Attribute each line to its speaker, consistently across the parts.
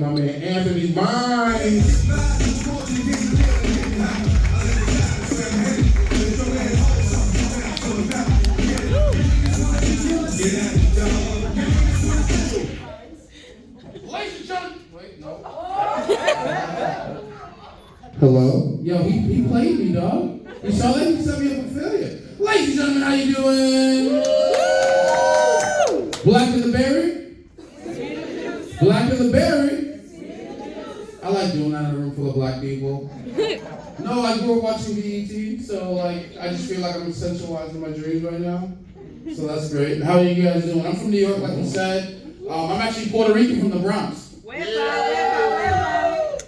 Speaker 1: my man Anthony Mines. Hello? Yo, he played me, dog. You saw that? He set me up for failure. Ladies and gentlemen, how you doing? Black of the Berry? Black of the Berry? I like doing that in a room full of black people. No, I grew up watching BET, so like I just feel like I'm sensualizing my dreams right now. So that's great. How are you guys doing? I'm from New York, like you said. I'm actually Puerto Rican from the Bronx.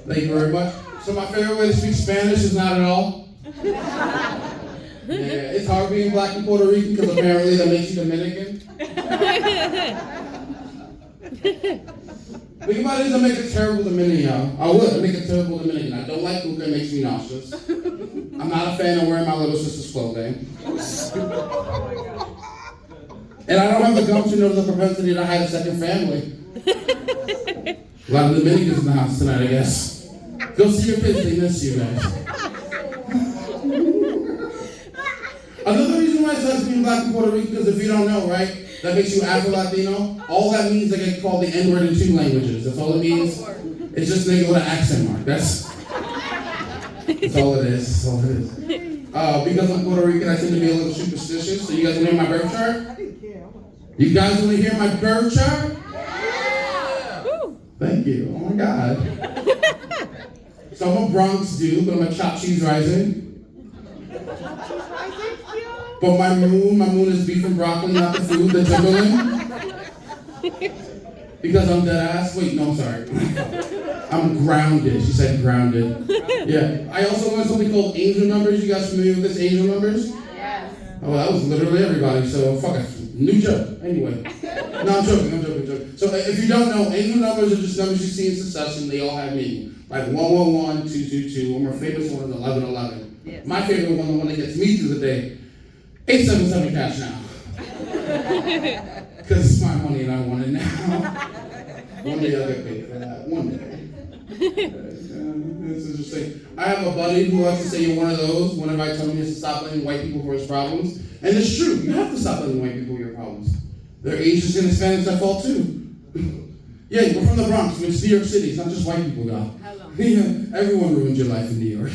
Speaker 1: Thank you very much. So my favorite way to speak Spanish is not at all. Yeah, it's hard being black and Puerto Rican because apparently that makes you Dominican. Think about it, I make a terrible Dominican, y'all. I would make a terrible Dominican. I don't like hookah, it makes me nauseous. I'm not a fan of wearing my little sister's clothing. And I don't have the gumption or the propensity to hide a second family. A lot of Dominicans in the house tonight, I guess. Go see your kids, they miss you guys. Another reason why it sucks being black in Puerto Rico, because if you don't know, right, that makes you Afro-Latino. All that means they get called the N-word in 2 languages. That's all it means. It's just nigga with an accent mark. That's all it is. That's all it is. Because I'm Puerto Rican, I tend to be a little superstitious. So you guys want to hear my birth chart? You guys want to hear my birth chart? Thank you. Oh my God. So I'm a Bronx dude, but I'm a chopped cheese rising. But my moon is beef and broccoli, not the food, the Timberland. Because I'm dead ass. Wait, no, I'm sorry. I'm grounded. She said grounded. Yeah. I also learned something called angel numbers. You guys familiar with this angel numbers? Yes. Oh, that was literally everybody. So fuck it. New joke. Anyway. No, I'm joking. So if you don't know, angel numbers are just numbers you see in succession. They all have meaning. Like 111, 222. One more famous one is 1111. Yes. My favorite one, the one that gets me through the day. 877 cash now. Because it's my money and I want it now. One day I'll get paid for that. One day. It's interesting. I have a buddy who likes to say you're one of those whenever I tell him he has to stop blaming white people for his problems. And it's true. You have to stop blaming white people for your problems. They're Asians and Hispanics that fault too. Yeah, we're from the Bronx, which is New York City. It's not just white people, y'all. Yeah, everyone ruined your life in New York.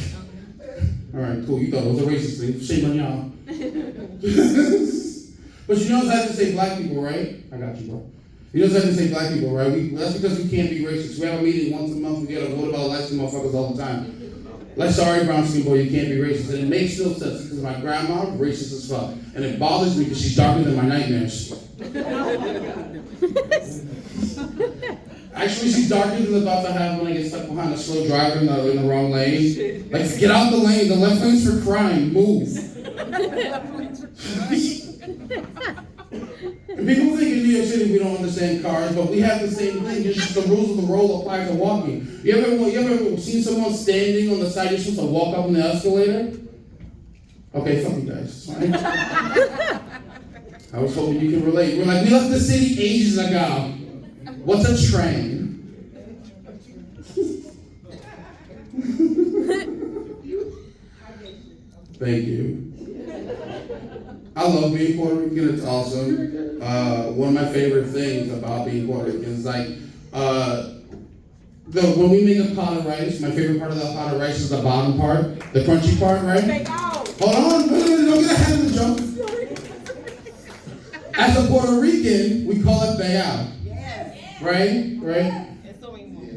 Speaker 1: All right, cool. You thought it was a racist thing. Shame on y'all. But you know it's hard to say black people, right? I got you, bro. You know it's hard to say black people, right? That's because we can't be racist. We have a meeting once a month. We gotta vote about light-skinned motherfuckers all the time. Like, sorry, brown-skinned boy, you can't be racist. And it makes no sense because my grandma racist as fuck. And it bothers me because she's darker than my nightmares. Actually, she's darker than the thoughts I have when I get stuck behind a slow driver in the wrong lane. Like, get out the lane. The left lane's for crime. Move. And people think in New York City we don't understand cars, but we have the same thing. It's just the rules of the road apply to walking. You ever seen someone standing on the side you're supposed to walk up on the escalator? Okay, fuck you guys. It's fine. I was hoping you can relate. We're like, we left the city ages ago. What's a train? Thank you. I love being Puerto Rican. It's awesome. One of my favorite things about being Puerto Rican is like, when we make a pot of rice, my favorite part of that pot of rice is the bottom part, the crunchy part, right? Hold on, don't get ahead of the joke. As a Puerto Rican, we call it bayao. Yes. Right?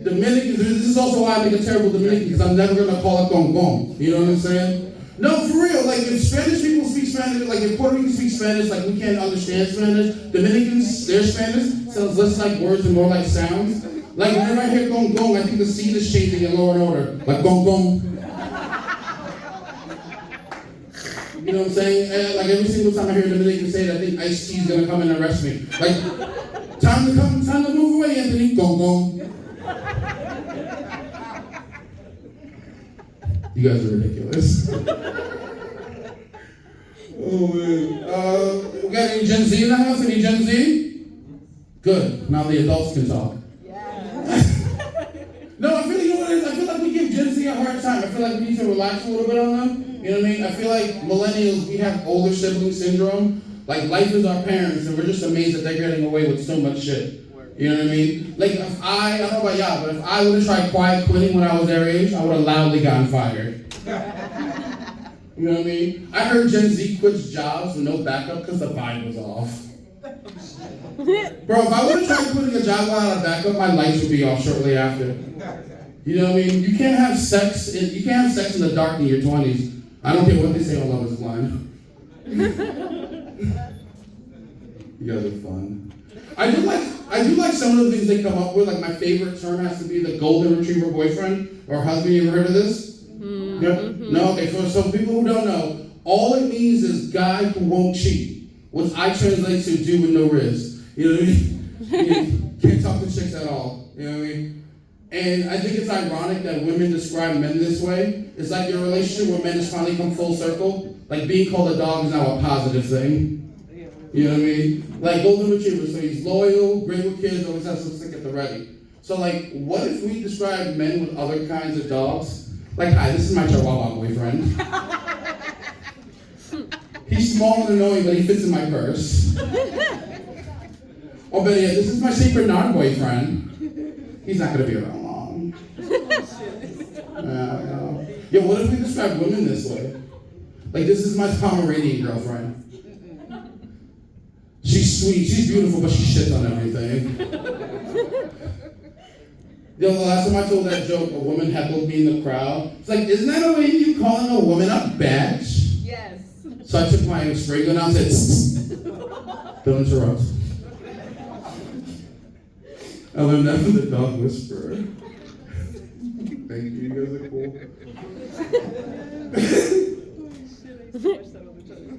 Speaker 1: Dominicans, this is also why I make a terrible Dominican, because I'm never going to call it gong. You know what I'm saying? No, for real. Like, if Spanish people speak Spanish, like, if Puerto Ricans speak Spanish, like, we can't understand Spanish. Dominicans, their Spanish sounds less like words and more like sounds. Like, whenever I hear gong, I think the scene is changing in Law and Order. Like, gong. You know what I'm saying? And, like, every single time I hear a Dominican say it, I think Ice-T's gonna come and arrest me. Like, time to move away, Anthony. Gong. You guys are ridiculous. Oh, man. We got any Gen Z in the house? Any Gen Z? Good. Now the adults can talk. Yeah. hard time. I feel like we need to relax a little bit on them. You know what I mean? I feel like millennials, we have older sibling syndrome. Like, life is our parents, and we're just amazed that they're getting away with so much shit. You know what I mean? Like, if I don't know about y'all, but if I would have tried quiet quitting when I was their age, I would have loudly gotten fired. You know what I mean? I heard Gen Z quits jobs with no backup because the vibe was off. Bro, if I would have tried quitting a job without a backup, my lights would be off shortly after. You know what I mean? You can't have sex in the dark in your 20s. I don't care what they say on Love is Blind. You guys are fun. I do like some of the things they come up with. Like, my favorite term has to be the golden retriever boyfriend or husband. You ever heard of this? Mm-hmm. Yeah? No? Okay, for some people who don't know, all it means is guy who won't cheat, which I translate to do with no riz. You know what I mean? You can't talk to chicks at all. You know what I mean? And I think it's ironic that women describe men this way. It's like your relationship with men has finally come full circle. Like, being called a dog is now a positive thing. You know what I mean? Like, golden retriever, so he's loyal, great with kids, always has some stick at the ready. So, like, what if we describe men with other kinds of dogs? Like, hi, this is my Chihuahua boyfriend. He's small and annoying, but he fits in my purse. Or better yet, this is my St. Bernard boyfriend. He's not gonna be around long. Yeah, what if we describe women this way? Like, this is my Pomeranian girlfriend. She's sweet, she's beautiful, but she shits on everything. Yo, the last time I told that joke, a woman heckled me in the crowd. It's like, isn't that a way you calling a woman a bitch?
Speaker 2: Yes.
Speaker 1: So I took my spray gun out and said, don't interrupt. I learned that from the dog whisperer. Thank you, you guys are cool.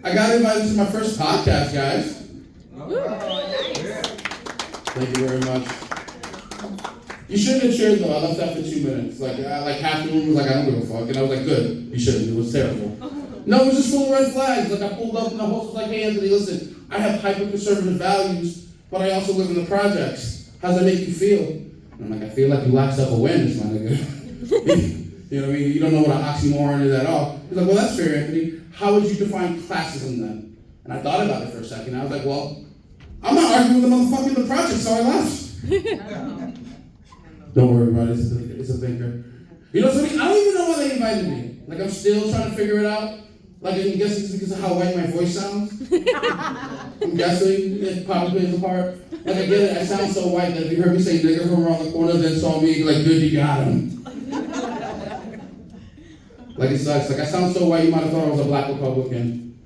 Speaker 1: I got invited to my first podcast, guys. Thank you very much. You shouldn't have cheered though. I left after 2 minutes. Like half the room was like, I don't give a fuck. And I was like, good. You shouldn't. It was terrible. No, it was just full of red flags. Like, I pulled up and the host was like, hey, Anthony, listen, I have hyper-conservative values, but I also live in the projects. How's that make you feel? And I'm like, I feel like you lack self-awareness, my nigga. You know what I mean? You don't know what an oxymoron is at all. He's like, well, that's fair, Anthony. How would you define classism then? And I thought about it for a second. I was like, well, I'm not arguing with the motherfucker in the project, so I left. Don't worry about it. It's a thinker. You know something? I don't even know why they invited me. Like, I'm still trying to figure it out. Like, I guess it's because of how white my voice sounds. I'm guessing it probably plays a part. Like, I get it. I sound so white that if you heard me say nigger from around the corner, then saw me, like, good, you got him. Like, it sucks. Like, I sound so white, you might have thought I was a black Republican.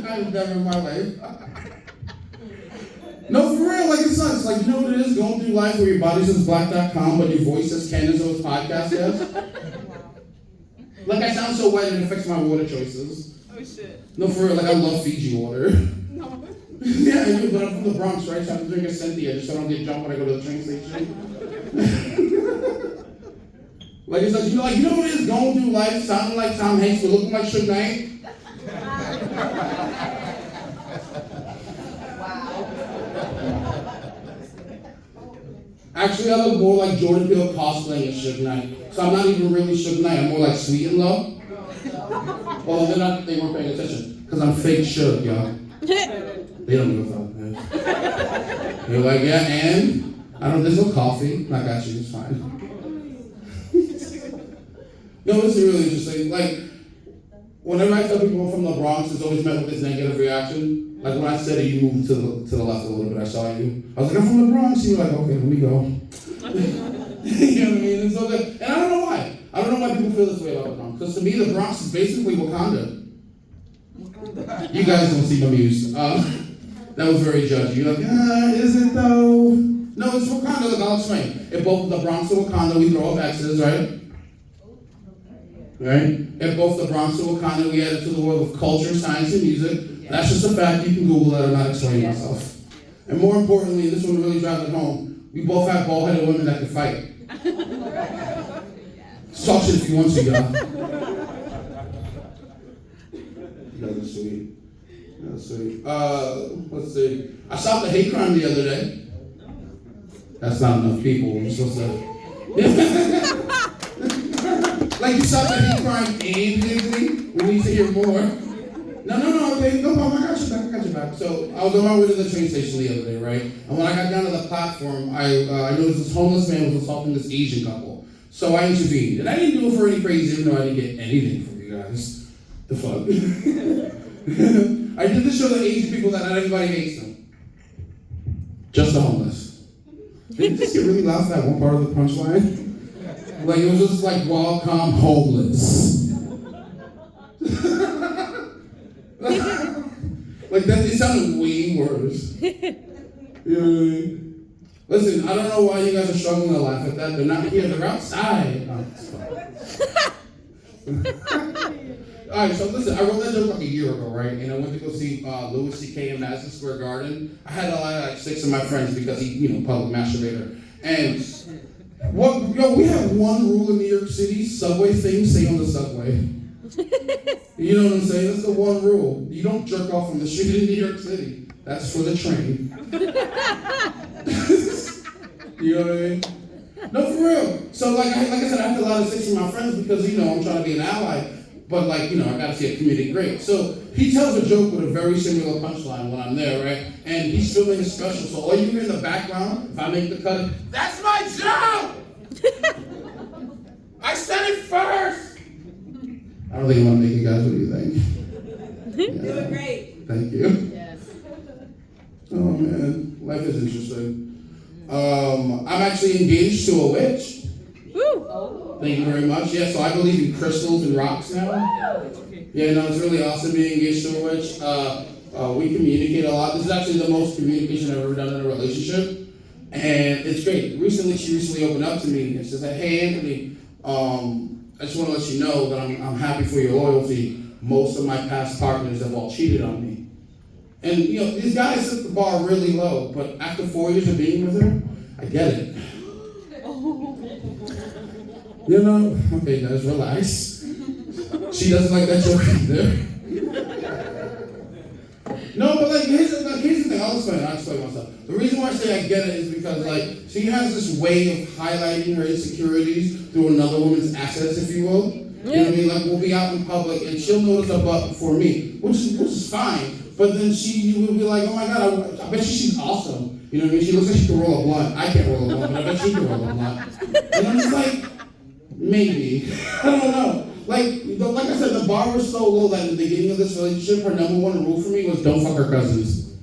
Speaker 1: I've never in my life. No, for real, like, it sucks. Like, you know what it is? Going through life where your body says black.com, but your voice says Candace's podcast says? Like, I sound so white, it affects my water choices.
Speaker 2: Oh, shit.
Speaker 1: No, for real, like, I love Fiji water.
Speaker 2: No.
Speaker 1: Yeah, I do, but I'm from the Bronx, right? So I have to drink a Cynthia just so I don't get jumped when I go to the train station. Like, it's like, you know what it is? Going through life, sounding like Tom Hanks, but looking like Suge Knight. Actually, I look more like Jordan Peele cosplaying as Suge Knight. So I'm not even really Suge Knight, I'm more like Sweet and Low. Well, they weren't paying attention. Because I'm fake Suge, y'all. They don't give a fuck, man. They're like, yeah, and? There's no coffee. I got you, it's fine. No, it's really interesting. Like, whenever I tell people I'm from the Bronx, it's always met with this negative reaction. Like, when I said it, you moved to the left a little bit, I saw you. I was like, I'm from the Bronx. You were like, okay, let me go. You know what I mean? It's so good. And I don't know why. I don't know why people feel this way about the Bronx. Because to me, the Bronx is basically Wakanda. You guys don't see my muse. That was very judgy. You're like, is it though? No, it's Wakanda. Look, I'll explain. If both the Bronx and Wakanda, we throw up X's, right? Right? If both the Bronx and Wakanda, we add it to the world of culture, science, and music. That's just a fact. You can Google that. I'm not explaining myself. And more importantly, this one really drives it home. We both have bald-headed women that can fight. Talk shit if you want to, y'all. You guys are sweet. Let's see. Let's see. I stopped a hate crime the other day. That's not enough people. I'm supposed to. Like you stopped a hate crime and Disney. We need to hear more. No. Okay, no problem. I got you back. So I was on my way to the train station the other day, right? And when I got down to the platform, I noticed this homeless man was assaulting this Asian couple. So I intervened, and I didn't do it for any praise, even though I didn't get anything from you guys. The fuck. I did this show to Asian people that not everybody hates them. Just the homeless. Didn't this get really loud for that one part of the punchline? Like it was just like welcome homeless. Like that, it sounded way worse. You know what I mean? Listen, I don't know why you guys are struggling to laugh at that. They're not here, they're outside. Oh, Alright, so listen, I wrote that joke like a year ago, right? And I went to go see Louis C.K. in Madison Square Garden. I had like 6 of my friends because he, public masturbator. And we have one rule in New York City: subway things stay on the subway. You know what I'm saying? That's the one rule. You don't jerk off on the street in New York City. That's for the train. You know what I mean? No, for real. So like I said, I have to allow the 6 of my friends because I'm trying to be an ally. But I gotta see a comedic break. So he tells a joke with a very similar punchline when I'm there, right? And he's filming a special. So all you hear in the background, if I make the cut, that's my joke! I said it first! I don't think I'm gonna make you guys. What do you think? Yeah.
Speaker 2: Doing great.
Speaker 1: Thank you.
Speaker 2: Yes.
Speaker 1: Oh man, life is interesting. I'm actually engaged to a witch.
Speaker 2: Woo! Oh.
Speaker 1: Thank you very much. Yeah, so I believe in crystals and rocks now. Yeah, no, it's really awesome being engaged to a witch. We communicate a lot. This is actually the most communication I've ever done in a relationship. And it's great. She recently opened up to me and she said, hey Anthony, I just want to let you know that I'm happy for your loyalty. Most of my past partners have all cheated on me. And these guys set the bar really low, but after 4 years of being with her, I get it. Okay guys, relax. She doesn't like that joke either. No, but here's the thing, I'll explain myself. The reason why I say I get it is because she has this way of highlighting her insecurities through another woman's assets, if you will. You know what I mean? We'll be out in public and she'll notice a butt before me, which is fine. But then you will be like, oh my God, I bet she's awesome. You know what I mean? She looks like she can roll a blunt. I can't roll a blunt, but I bet she can roll a blunt. And I'm just like, maybe. I don't know. Like I said, the bar was so low that in the beginning of this relationship, her number one rule for me was don't fuck her cousins.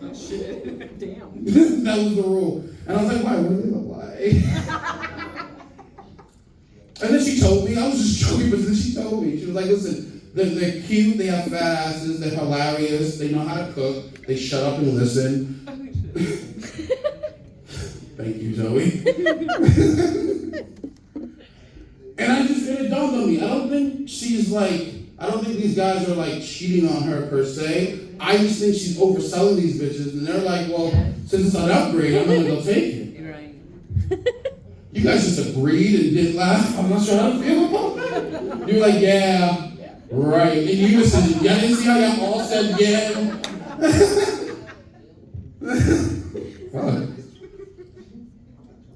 Speaker 2: Oh, shit. Damn.
Speaker 1: That was the rule. And I was like, why? What do they look like? And then she told me, I was just joking, but then she told me. She was like, listen, they're cute, they have fat asses, they're hilarious, they know how to cook, they shut up and listen. Thank you, Zoe. And it dawned on me. I don't think these guys are cheating on her per se. I just think she's overselling these bitches, and they're like, well, since it's an upgrade, I'm gonna go take it.
Speaker 2: You're right.
Speaker 1: You guys just agreed and didn't laugh. I'm not sure how to feel about that. You're like, yeah, right. And you just said, y'all didn't see how y'all all said yeah.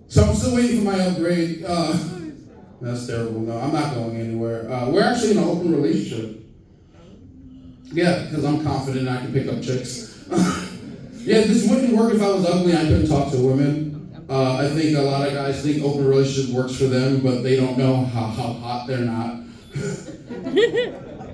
Speaker 1: So I'm still waiting for my upgrade. That's terrible. No, I'm not going anywhere. We're actually in an open relationship. Yeah, because I'm confident I can pick up chicks. Yeah, this wouldn't work if I was ugly and I couldn't talk to women. I think a lot of guys think open relationship works for them, but they don't know how hot they're not.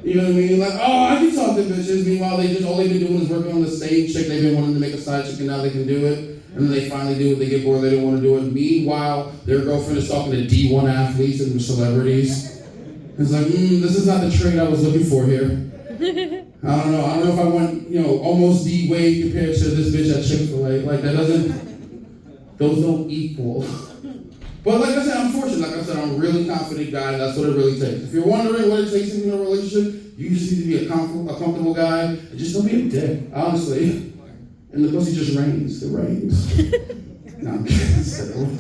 Speaker 1: You know what I mean? Like, oh, I can talk to bitches. Meanwhile, all they've been doing is working on the same chick they've been wanting to make a side chick, and now they can do it. And then they finally do it, they get bored, they don't want to do it. Meanwhile, their girlfriend is talking to D1 athletes and celebrities. It's like, this is not the trade I was looking for here. I don't know if I want, almost D-Wade compared to this bitch at Chick-fil-A. Those don't equal. But like I said, I'm fortunate. Like I said, I'm a really confident guy, and that's what it really takes. If you're wondering what it takes in a relationship, you just need to be a comfortable guy, and just don't be a dick, honestly. And the pussy just rains. It rains. No, I'm kidding. Some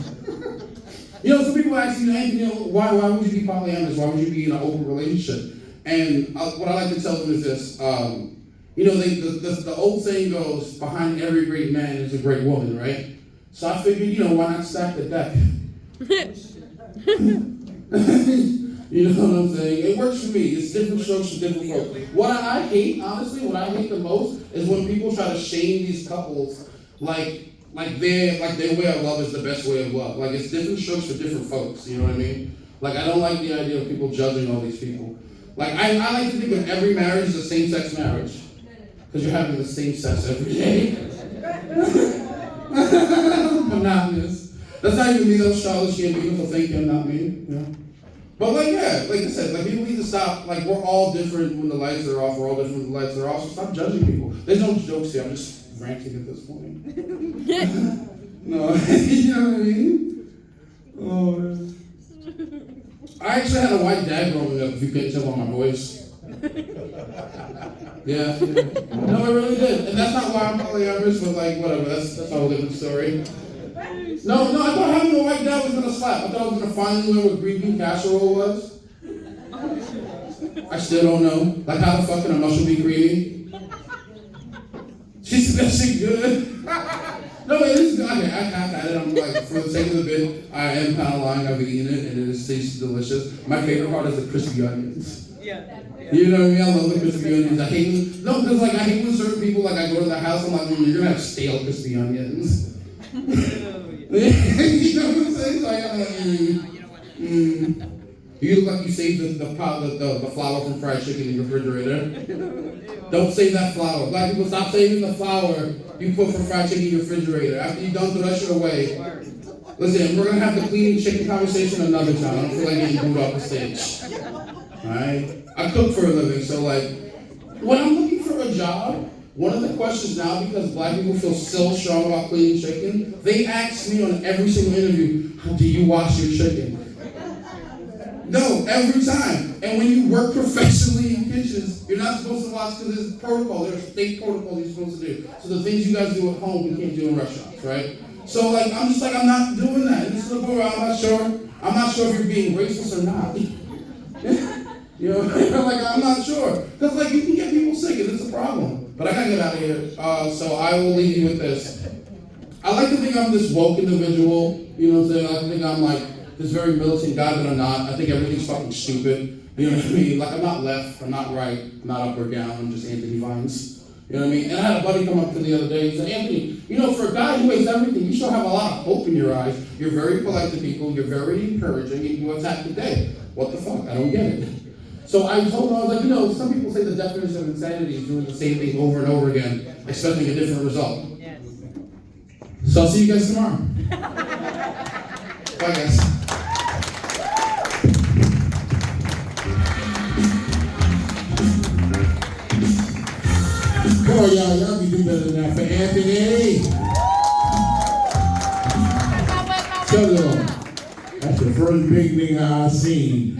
Speaker 1: people ask me, why would you be polyamorous? Why would you be in an open relationship? And what I like to tell them is this: You know, the old saying goes, behind every great man is a great woman, right? So I figured, you know, why not stack the deck? You know what I'm saying? It works for me. It's different strokes for different folks. What I hate, honestly, what I hate the most is when people try to shame these couples like their way of love is the best way of love. Like, it's different strokes for different folks, you know what I mean? Like, I don't like the idea of people judging all these people. Like, I like to think of every marriage as a same-sex marriage. Because you're having the same sex every day. Monotonous. That's not even me, those Charlotte Gambino, so thank you, not me. You know? But like, yeah, like I said, like, people need to stop. Like, we're all different when the lights are off, we're all different when the lights are off, so stop judging people. There's no jokes here, I'm just ranting at this point. No, you know what I mean? Oh, man. I actually had a white dad growing up, if you couldn't tell by my voice. Yeah. No, I really did. And that's not why I'm polyamorous, but like, whatever, that's a whole different story. No, I thought having a white dad was gonna slap. I thought I was gonna finally learn what green bean casserole was. I still don't know. Like, how the fuck can a mushroom be creamy? She said that shit good. No, it is good. Okay, I have had it. I'm like, for the sake of the bit, I am kind of lying. I've eaten it, and it tastes delicious. My favorite part is the crispy onions.
Speaker 2: Yeah.
Speaker 1: You know what I mean? I love the crispy onions. I hate when certain people, like, I go to their house, I'm like, you're gonna have stale crispy onions. You know what I'm saying? So I gotta, You look like you saved the flour from fried chicken in your refrigerator. Don't save that flour. Black people, stop saving the flour you put from fried chicken in your refrigerator. After you're done, throw that shit away. Listen, we're gonna have the cleaning chicken conversation another time. I don't feel like getting booed off the stage. Alright? I cook for a living, so like, when I'm looking for a job, one of the questions now, because black people feel so strong about cleaning chicken, they ask me on every single interview, how do you wash your chicken? No, every time. And when you work professionally in kitchens, you're not supposed to wash because there's protocol. There's state protocols you're supposed to do. So the things you guys do at home, you can't do in restaurants, right? So like, I'm just like, I'm not doing that. And this is the point where I'm not sure if you're being racist or not. You know, like, I'm not sure. Because like, you can get people sick and it's a problem. But I gotta get out of here. So I will leave you with this. I like to think I'm this woke individual. You know what I'm saying? I like to think I'm like, this very militant guy, but I'm not. I think everything's fucking stupid. You know what I mean? Like, I'm not left, I'm not right, I'm not up or down, I'm just Anthony Vines. You know what I mean? And I had a buddy come up to me the other day, he said, Anthony, you know, for a guy who hates everything, you still have a lot of hope in your eyes. You're very polite to people, you're very encouraging, and you attack the day. What the fuck? I don't get it. So I told him, I was like, you know, some people say the definition of insanity is doing the same thing over and over again, expecting a different result.
Speaker 2: Yes.
Speaker 1: So I'll see you guys tomorrow. Bye, guys.
Speaker 3: Come on, y'all can do better than that for Anthony. Tell them, that's the first big thing I've seen.